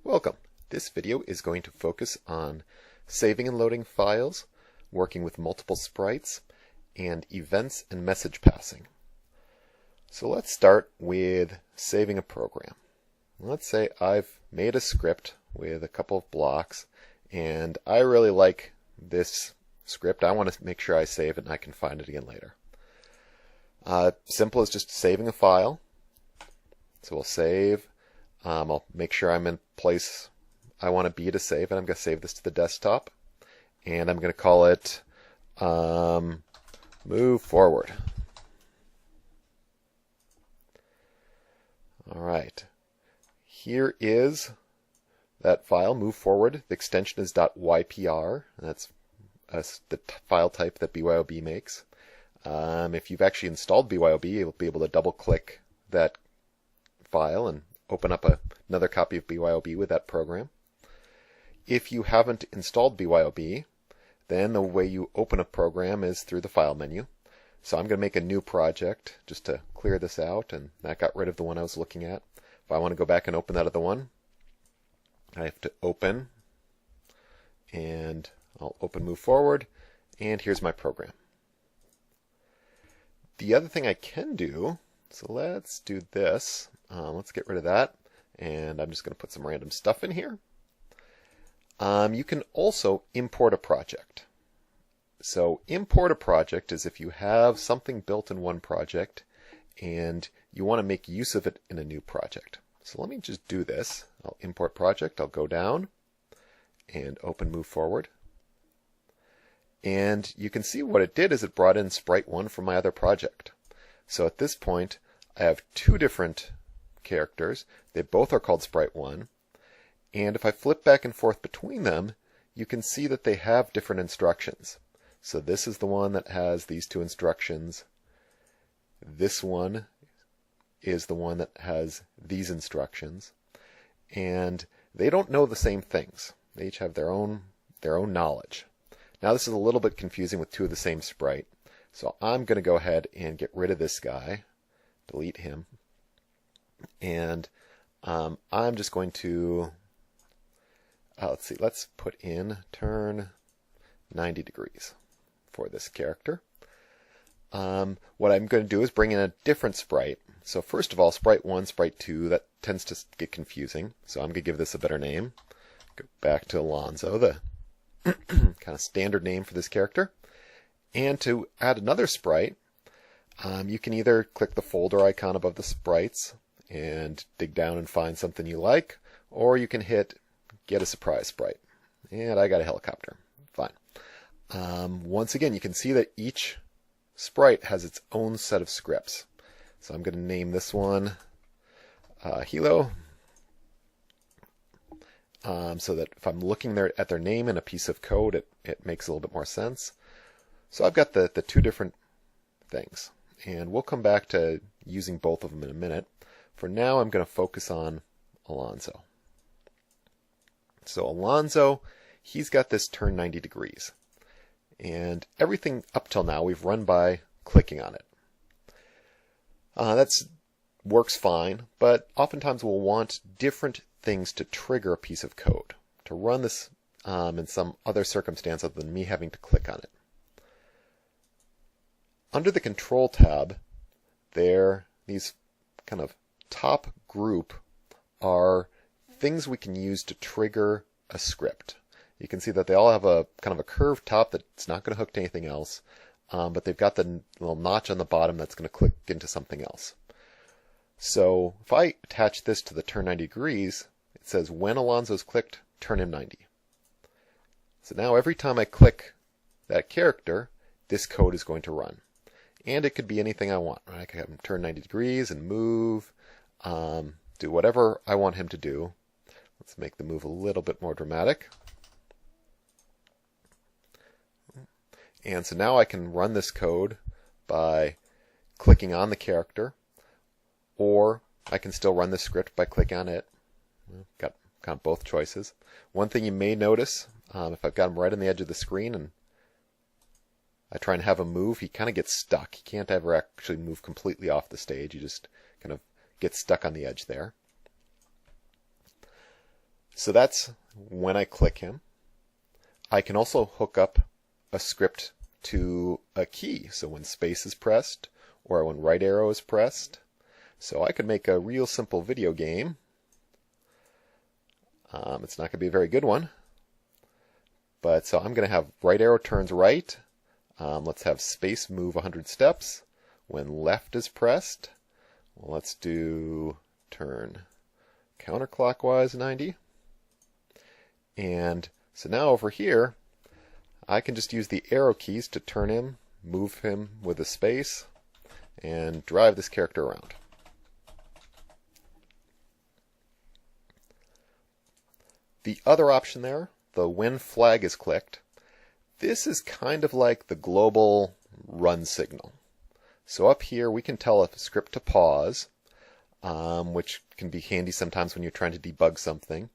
Welcome. This video is going to focus on saving and loading files, working with multiple sprites, and events and message passing. So let's start with saving a program. Let's say I've made a script with a couple of blocks, and I really like this script. I want to make sure I save it and I can find it again later. Simple as just saving a file. So we'll save. I'll make sure I'm in place I want to be to save, and I'm going to save this to the desktop. And I'm going to call it Move Forward. All right. Here is that file, Move Forward. The extension is .ypr. That's the file type that BYOB makes. If you've actually installed BYOB, you'll be able to double-click that file and open up another copy of BYOB with that program. If you haven't installed BYOB, then the way you open a program is through the File menu. So I'm going to make a new project just to clear this out, and that got rid of the one I was looking at. If I want to go back and open that other one, I have to open, and I'll open Move Forward, and here's my program. The other thing I can do, so let's do this. Let's get rid of that, and I'm just going to put some random stuff in here. You can also import a project. So import a project is if you have something built in one project and you want to make use of it in a new project. So let me just do this. I'll import project, I'll go down and open Move Forward. And you can see what it did is it brought in sprite 1 from my other project. So at this point, I have two different characters. They both are called sprite 1. And if I flip back and forth between them, you can see that they have different instructions. So this is the one that has these two instructions. This one is the one that has these instructions. And they don't know the same things. They each have their own knowledge. Now this is a little bit confusing with two of the same sprite. So I'm going to go ahead and get rid of this guy. Delete him. And I'm just going to, let's see, let's put in turn 90 degrees for this character. What I'm going to do is bring in a different sprite. So first of all, sprite 1, sprite 2, that tends to get confusing. So I'm going to give this a better name. Go back to Alonzo, the kind of standard name for this character. And to add another sprite, you can either click the folder icon above the sprites and dig down and find something you like, or you can hit Get a Surprise Sprite. And I got a helicopter. Fine. Once again, you can see that each sprite has its own set of scripts. So I'm going to name this one Hilo, so that if I'm looking at their name in a piece of code, it makes a little bit more sense. So I've got the two different things. And we'll come back to using both of them in a minute. For now, I'm going to focus on Alonzo. So Alonzo, he's got this turn 90 degrees. And everything up till now we've run by clicking on it. That works fine, but oftentimes we'll want different things to trigger a piece of code, to run this in some other circumstance other than me having to click on it. Under the Control tab, these kind of top group are things we can use to trigger a script. You can see that they all have a kind of a curved top that's not going to hook to anything else, but they've got the little notch on the bottom that's going to click into something else. So if I attach this to the turn 90 degrees, it says when Alonzo's clicked, turn him 90. So now every time I click that character, this code is going to run. And it could be anything I want. Right? I could have him turn 90 degrees and move, do whatever I want him to do. Let's make the move a little bit more dramatic. And so now I can run this code by clicking on the character, or I can still run the script by clicking on it. Got kind of both choices. One thing you may notice, if I've got him right on the edge of the screen and I try and have him move, he kind of gets stuck. He can't ever actually move completely off the stage. He just kind of gets stuck on the edge there. So that's when I click him. I can also hook up a script to a key. So when space is pressed or when right arrow is pressed. So I could make a real simple video game. It's not going to be a very good one. But so I'm going to have right arrow turns right. Let's have space move 100 steps. When left is pressed, well, let's do turn counterclockwise 90. And so now over here, I can just use the arrow keys to turn him, move him with a space, and drive this character around. The other option there, the when flag is clicked, this is kind of like the global run signal. So up here we can tell a script to pause, which can be handy sometimes when you're trying to debug something,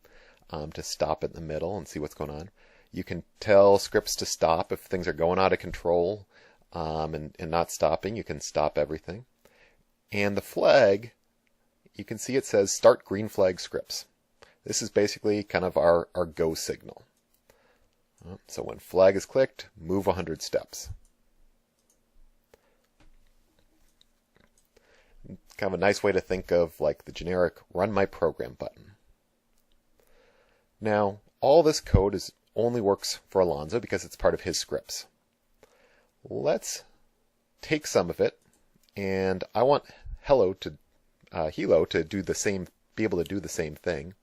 to stop it in the middle and see what's going on. You can tell scripts to stop if things are going out of control and not stopping. You can stop everything. And the flag, you can see it says start green flag scripts. This is basically kind of our go signal. So when flag is clicked, move 100 steps. Kind of a nice way to think of like the generic run my program button. Now, all this code only works for Alonzo because it's part of his scripts. Let's take some of it, and I want Hilo to do the same, be able to do the same thing.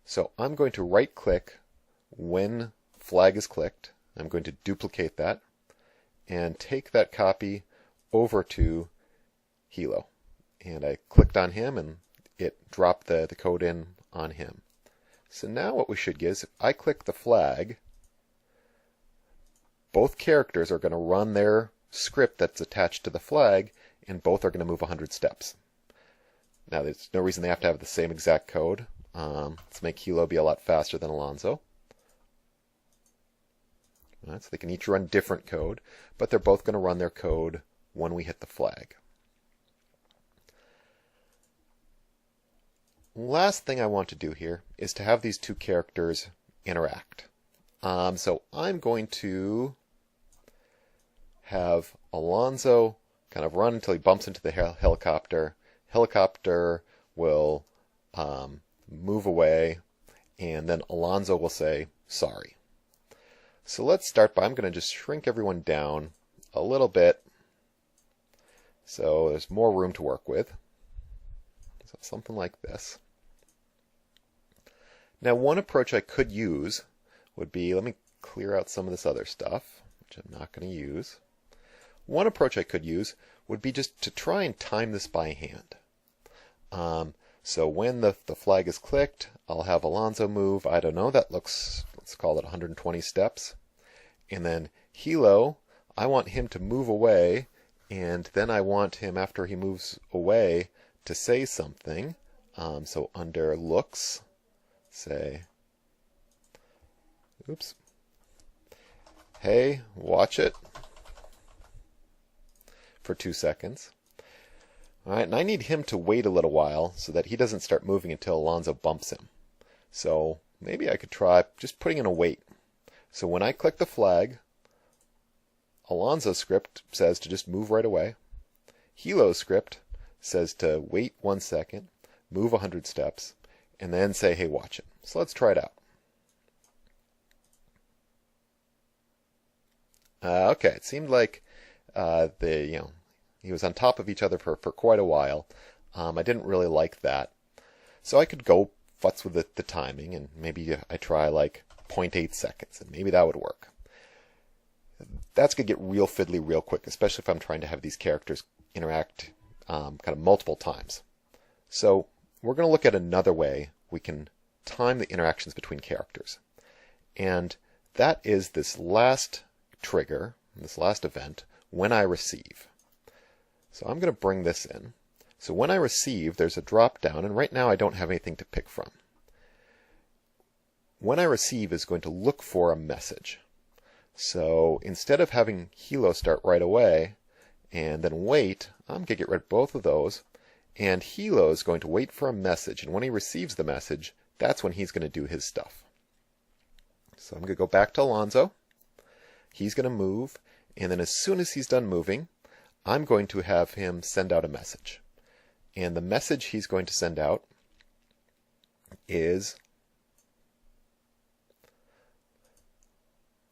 So I'm going to right click when flag is clicked. I'm going to duplicate that and take that copy over to Hilo. And I clicked on him and it dropped the code in on him. So now what we should get is if I click the flag, both characters are going to run their script that's attached to the flag, and both are going to move 100 steps. Now there's no reason they have to have the same exact code. Let's make Hilo be a lot faster than Alonzo. Right, so they can each run different code, but they're both going to run their code when we hit the flag. Last thing I want to do here is to have these two characters interact. So I'm going to have Alonzo kind of run until he bumps into the helicopter. Helicopter will move away, and then Alonzo will say, sorry. So let's start by, I'm going to just shrink everyone down a little bit so there's more room to work with. So something like this. Now one approach I could use would be, let me clear out some of this other stuff, which I'm not going to use. One approach I could use would be just to try and time this by hand. So when the flag is clicked, I'll have Alonzo move, I don't know, that looks, let's call it 120 steps. And then Hilo, I want him to move away, and then I want him, after he moves away, to say something. So under looks, say, oops, hey, watch it, for 2 seconds. All right, and I need him to wait a little while so that he doesn't start moving until Alonzo bumps him. So maybe I could try just putting in a wait. So when I click the flag, Alonzo's script says to just move right away. Hilo's script says to wait 1 second, move 100 steps, and then say, hey, watch it. So let's try it out. Okay, it seemed like he was on top of each other for quite a while. I didn't really like that. So I could go futz with the timing, and maybe I try like 0.8 seconds, and maybe that would work. That's going to get real fiddly real quick, especially if I'm trying to have these characters interact kind of multiple times. So we're going to look at another way we can time the interactions between characters. And that is this last trigger, this last event, when I receive. So I'm going to bring this in. So when I receive, there's a drop down, and right now I don't have anything to pick from. When I receive is going to look for a message. So instead of having Hilo start right away and then wait, I'm going to get rid of both of those, and Hilo is going to wait for a message, and when he receives the message, that's when he's going to do his stuff. So I'm going to go back to Alonzo. He's going to move, and then as soon as he's done moving, I'm going to have him send out a message. And the message he's going to send out is,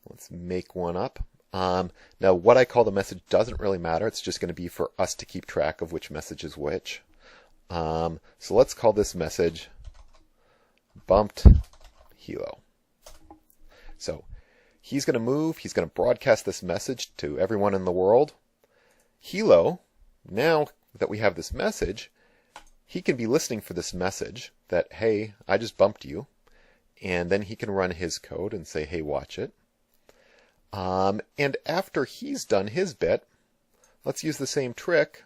let's make one up. Now, what I call the message doesn't really matter. It's just going to be for us to keep track of which message is which. So let's call this message bumped Hilo. So he's going to move. He's going to broadcast this message to everyone in the world. Hilo, now that we have this message, he can be listening for this message that, hey, I just bumped you. And then he can run his code and say, hey, watch it. And after he's done his bit, let's use the same trick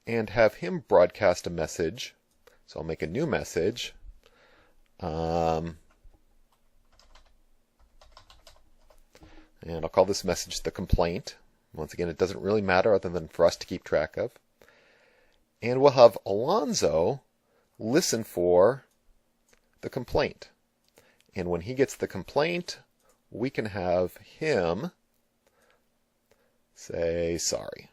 and have him broadcast a message. So I'll make a new message. And I'll call this message the complaint. Once again, it doesn't really matter other than for us to keep track of. And we'll have Alonzo listen for the complaint. And when he gets the complaint, we can have him say sorry.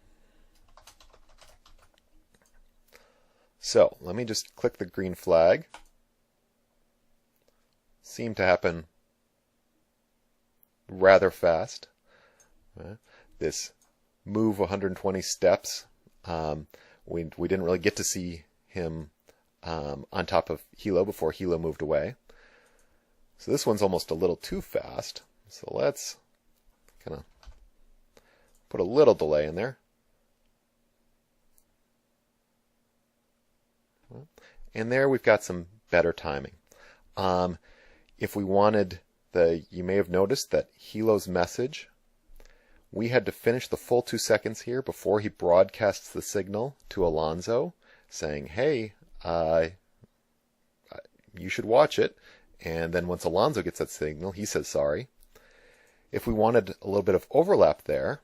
So let me just click the green flag. Seemed to happen rather fast. This move 120 steps, we didn't really get to see him on top of Hilo before Hilo moved away. So this one's almost a little too fast. So let's kind of put a little delay in there. And there we've got some better timing. If we wanted you may have noticed that Hilo's message, we had to finish the full 2 seconds here before he broadcasts the signal to Alonzo saying, hey, you should watch it. And then once Alonzo gets that signal, he says sorry. If we wanted a little bit of overlap there,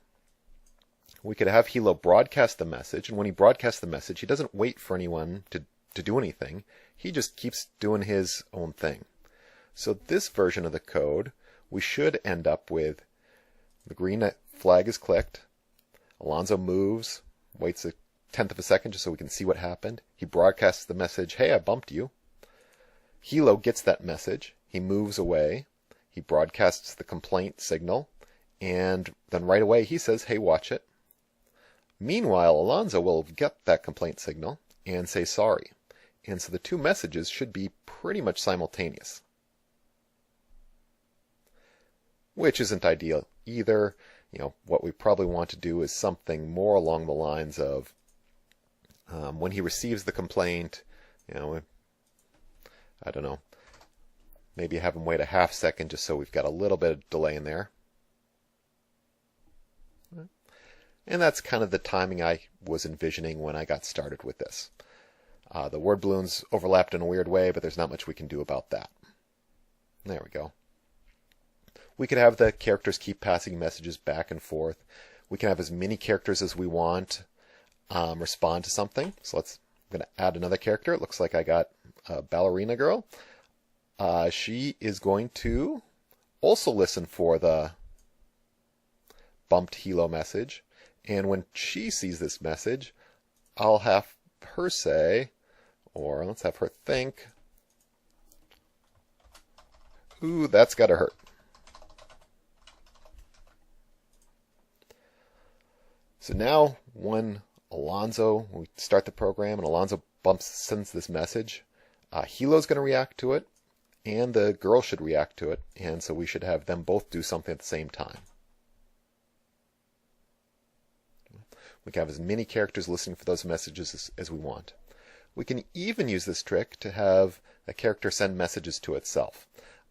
we could have Hilo broadcast the message. And when he broadcasts the message, he doesn't wait for anyone to do anything. He just keeps doing his own thing. So this version of the code, we should end up with the green flag is clicked. Alonzo moves, waits a tenth of a second just so we can see what happened. He broadcasts the message, hey, I bumped you. Hilo gets that message. He moves away. He broadcasts the complaint signal. And then right away he says, hey, watch it. Meanwhile, Alonzo will get that complaint signal and say sorry. And so the two messages should be pretty much simultaneous, which isn't ideal either. What we probably want to do is something more along the lines of when he receives the complaint, I don't know, maybe have him wait a half second just so we've got a little bit of delay in there. And that's kind of the timing I was envisioning when I got started with this. The word balloons overlapped in a weird way, but there's not much we can do about that. There we go. We could have the characters keep passing messages back and forth. We can have as many characters as we want respond to something. So I'm going to add another character. It looks like I got a ballerina girl. She is going to also listen for the bumped Hilo message. And when she sees this message, I'll have her say, or let's have her think, ooh, that's gotta hurt. So now when we start the program and Alonzo sends this message, Hilo's going to react to it and the girl should react to it. And so we should have them both do something at the same time. We can have as many characters listening for those messages as we want. We can even use this trick to have a character send messages to itself.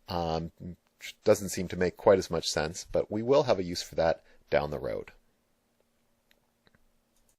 Which doesn't seem to make quite as much sense, but we will have a use for that down the road.